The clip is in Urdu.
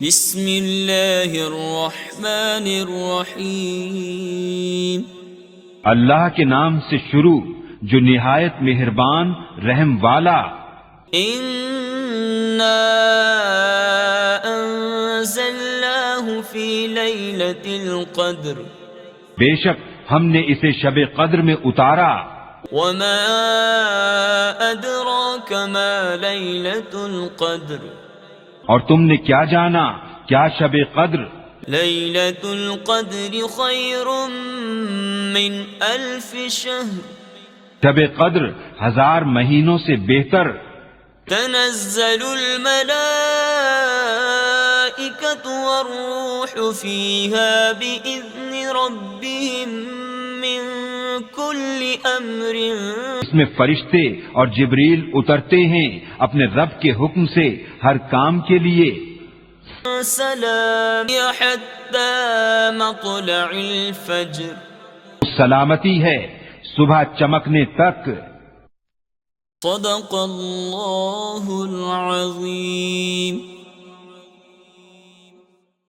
بسم اللہ الرحمن الرحیم اللہ کے نام سے شروع جو نہایت مہربان رحم والا۔ انا انزلناہ فی لیلۃ القدر، بے شک ہم نے اسے شب قدر میں اتارا۔ وما ادراک ما لیلۃ القدر، اور تم نے کیا جانا کیا شب قدر؟ لیلۃ القدر خیر من الف شہر، شب قدر 1000 مہینوں سے بہتر۔ تنزل الملائکۃ والروح فیہا بإذن ربہم من کل امر، اس میں فرشتے اور جبریل اترتے ہیں اپنے رب کے حکم سے ہر کام کے لیے۔ سلام حتی مطلع الفجر، سلامتی ہے صبح چمکنے تک۔ صدق اللہ العظیم۔